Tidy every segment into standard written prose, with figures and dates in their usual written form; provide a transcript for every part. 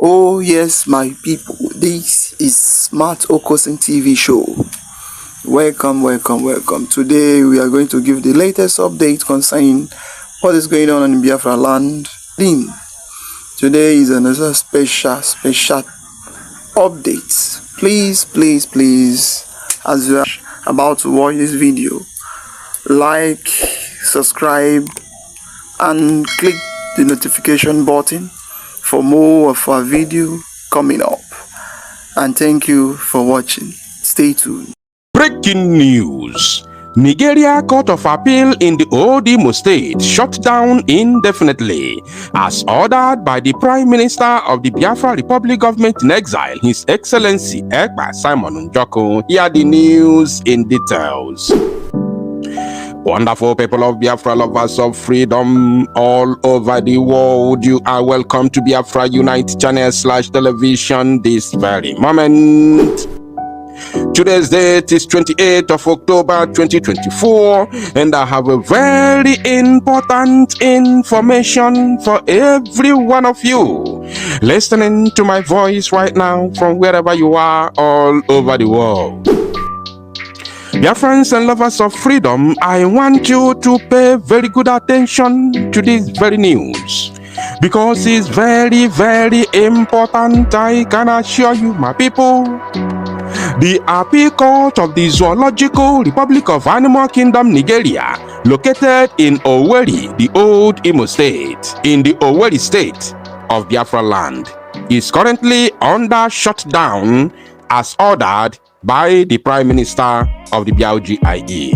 Oh yes, my people, this is Smart Okosin TV show. Welcome. Today we are going to give the latest update concerning what is going on in Biafra land. Today is another special update. Please, as you are about to watch this video, like, subscribe, and click the notification button for more of our video coming up. And thank you for watching. Stay tuned. Breaking news. Nigeria Court of Appeal in the old Imo State shut down indefinitely as ordered by the Prime Minister of the Biafra Republic Government in Exile, His Excellency Ekpa Simon Njoko. Hear the news in details. Wonderful people of Biafra, lovers of freedom all over the world, you are welcome to Biafra Unite channel / television this very moment. Today's date is 28th of October 2024, and I have a very important information for every one of you listening to my voice right now from wherever you are all over the world. Dear friends and lovers of freedom, I want you to pay very good attention to this very news because it's very important. I can assure you, my people. The Appeal Court of the Zoological Republic of Animal Kingdom, Nigeria, located in Owerri, the old Imo State, in the Owerri state of Biafra land, is currently under shutdown as ordered by the Prime Minister of the BIOGIE.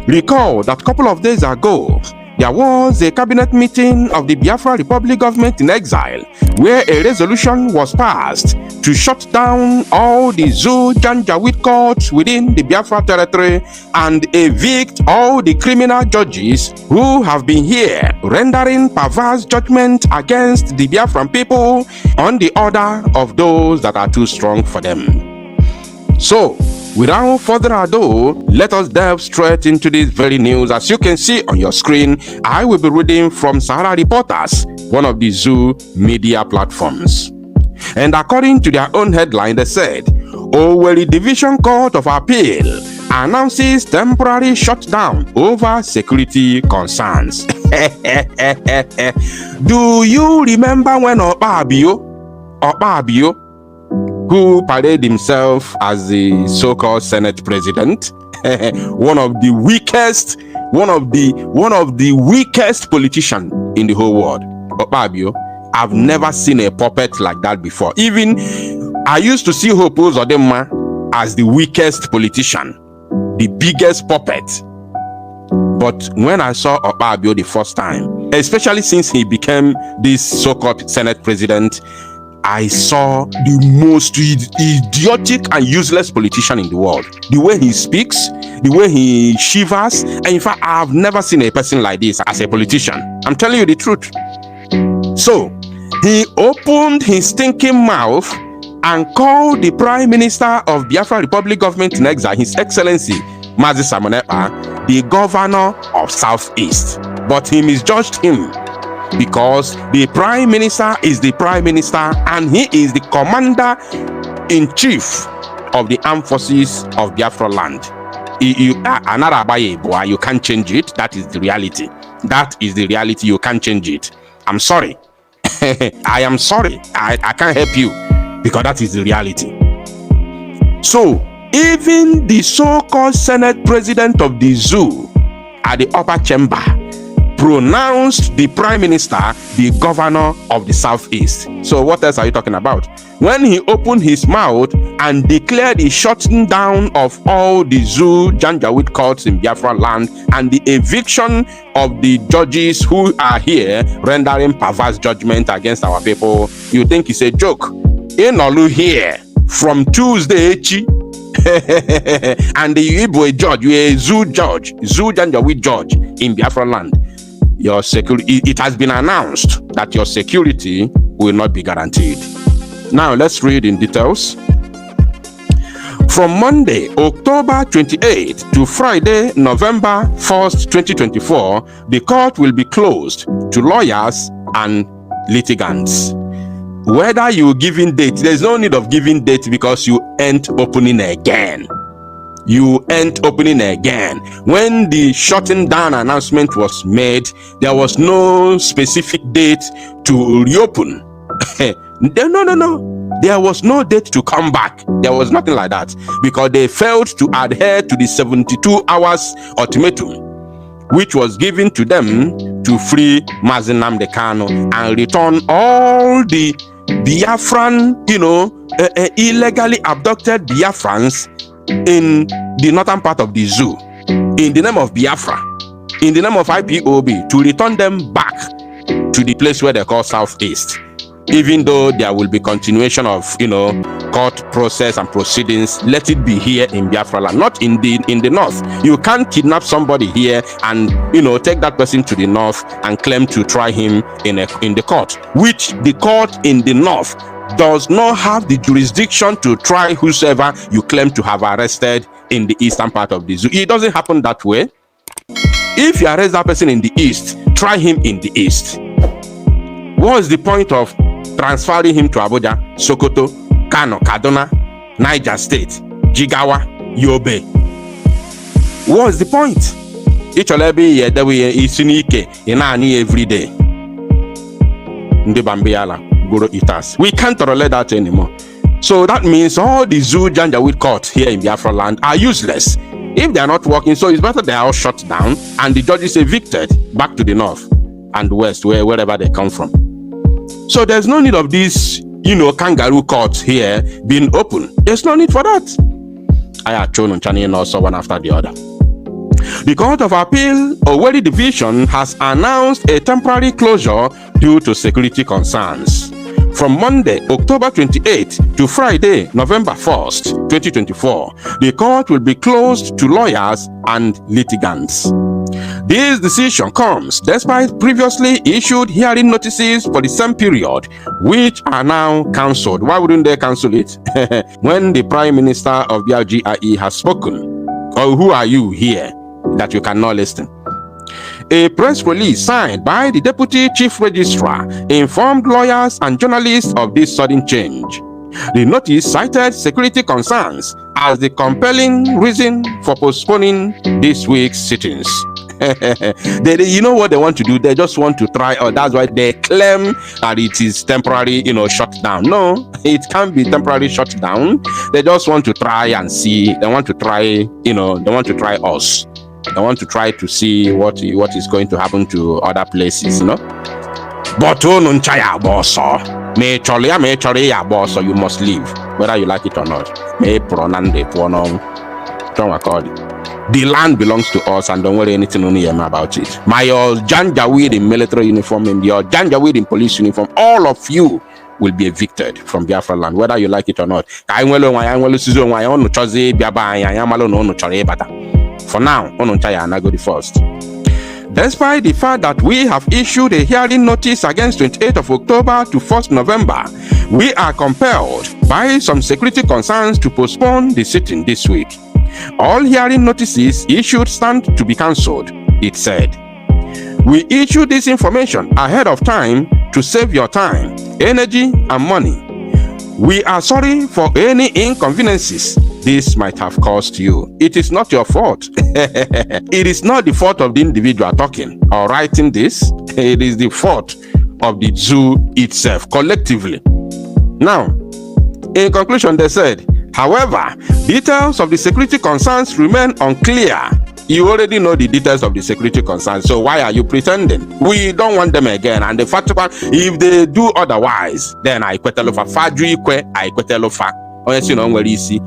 Recall that a couple of days ago, there was a cabinet meeting of the Biafra Republic Government in Exile where a resolution was passed to shut down all the zoo Janjaweed courts within the Biafra territory and evict all the criminal judges who have been here rendering perverse judgment against the Biafran people on the order of those that are too strong for them. So, without further ado, let us delve straight into this very news. As you can see on your screen, I will be reading from Sahara Reporters, one of the zoo media platforms. And according to their own headline, they said, Owerri Division Court of Appeal announces temporary shutdown over security concerns. Do you remember when Okpa Abio, who paraded himself as the so-called Senate president, one of the weakest politicians in the whole world, Okpa Abio? I've never seen a puppet like that before. Even I used to see Hope Uzodinma as the weakest politician, the biggest puppet. But when I saw Okpa Abio the first time, especially since he became this so-called Senate president, I saw the most idiotic and useless politician in the world. The way he speaks, the way he shivers, and in fact, I've never seen a person like this as a politician. I'm telling you the truth. So, he opened his stinking mouth and called the Prime Minister of Biafra Republic Government in Exile, His Excellency Mazi Simon Ekpa, the governor of Southeast. But he misjudged him because the Prime Minister is the Prime Minister and he is the Commander-in-Chief of the Armed Forces of Biafra land. You can't change it. That is the reality. You can't change it. I'm sorry. I am sorry. I can't help you because that is the reality. So, even the so-called Senate President of the zoo at the upper chamber pronounced the Prime Minister the governor of the Southeast. So what else are you talking about? When he opened his mouth and declared the shutting down of all the zoo Janjaweed courts in Biafra land and the eviction of the judges who are here rendering perverse judgment against our people, you think it's a joke? Inolu here from Tuesday, and you a judge, you a zoo Janjaweed judge in Biafra land. Your security, it has been announced that your security will not be guaranteed. Now let's read in details. From Monday, October 28th to Friday, November 1st, 2024, the court will be closed to lawyers and litigants. whether you giving date, there's no need of giving date because you ain't opening again. You ain't opening again. When the shutting down announcement was made, there was no specific date to reopen. No. There was no date to come back. There was nothing like that because they failed to adhere to the 72 hours ultimatum, which was given to them to free Mazi Nnamdi Kanu and return all the Biafran, illegally abducted Biafrans in the northern part of the zoo, in the name of Biafra, in the name of IPOB, to return them back to the place where they call Southeast. Even though there will be continuation of, court process and proceedings, let it be here in Biafra land, not in the north. You can't kidnap somebody here and, take that person to the north and claim to try him in the court, which the court in the north does not have the jurisdiction to try whosoever you claim to have arrested in the eastern part of the zoo. It doesn't happen that way. If you arrest that person in the east, try him in the east. What's the point of transferring him to Abuja, Sokoto, Kano, Kaduna, Niger State, Jigawa, Yobe? What's the point? Each olebi that we isinike inani every day. Ndebambiala Guru eaters. We can't tolerate that anymore. So that means all the zoo Janjaweed court here in Biafra land are useless. If they are not working, so it's better they are all shut down and the judges evicted back to the north and west, wherever they come from. So there's no need of this, kangaroo courts here being open. There's no need for that. I have shown on channel also one after the other. The Court of Appeal, Owerri Division, has announced a temporary closure due to security concerns. From Monday, October 28th to Friday, November 1st, 2024, the court will be closed to lawyers and litigants. This decision comes despite previously issued hearing notices for the same period, which are now cancelled. Why wouldn't they cancel it? When the Prime Minister of BRGIE has spoken. Or who are you here that you cannot listen? A press release signed by the Deputy Chief Registrar informed lawyers and journalists of this sudden change. The notice cited security concerns as the compelling reason for postponing this week's sittings. You know what they want to do? They just want to try, or that's why they claim that it is temporary, shut down. No, it can't be temporary shut down. They just want to try and see. They want to try, they want to try us. They want to try to see what is going to happen to other places, But you must leave, whether you like it or not. The land belongs to us, and don't worry anything about it. My Janjaweed in military uniform and your Janjaweed in police uniform, all of you will be evicted from Biafra land, whether you like it or not. For now, Onunchaya go the first. Despite the fact that we have issued a hearing notice against 28th of October to 1st November, we are compelled by some security concerns to postpone the sitting this week. All hearing notices issued stand to be cancelled, it said. We issued this information ahead of time to save your time, energy, and money. We are sorry for any inconveniences this might have caused you. It is not your fault. It is not the fault of the individual talking or writing this. It is the fault of the zoo itself, collectively. Now, in conclusion, they said, however, details of the security concerns remain unclear. You already know the details of the security concerns, so why are you pretending? We don't want them again. And the fact about if they do otherwise, then I quit lofa faju ikwe, I quit lofa. Honestly, no where easy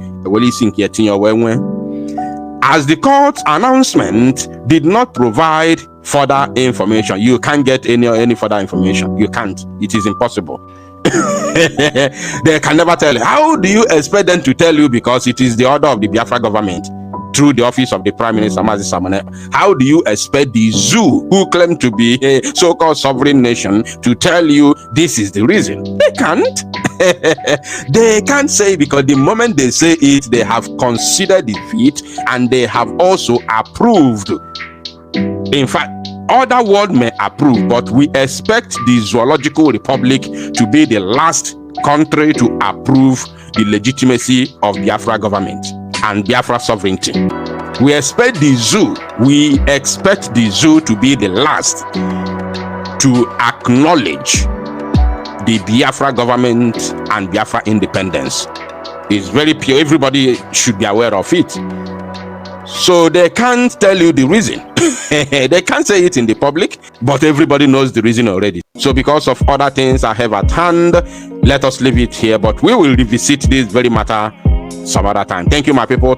as the court's announcement did not provide further information. You can't get any further information. You can't. It is impossible. They can never tell you. How do you expect them to tell you? Because it is the order of the Biafra government through the office of the Prime Minister Mazi Samane. How do you expect the zoo, who claim to be a so-called sovereign nation, to tell you this is the reason? They can't. They can't say, because the moment they say it, they have considered defeat and they have also approved. In fact, other world may approve, but we expect the Zoological Republic to be the last country to approve the legitimacy of Biafra government and Biafra sovereignty. We expect the zoo to be the last to acknowledge the Biafra government and Biafra independence. It's very pure. Everybody should be aware of it. So they can't tell you the reason. They can't say it in the public, but everybody knows the reason already. So because of other things I have at hand, let us leave it here, but we will revisit this very matter some other time. Thank you, my people.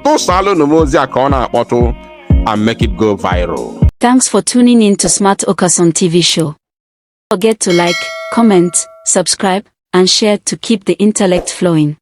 And make it go viral. Thanks for tuning in to Smart Okason TV show. Don't forget to like, comment, subscribe, and share to keep the intellect flowing.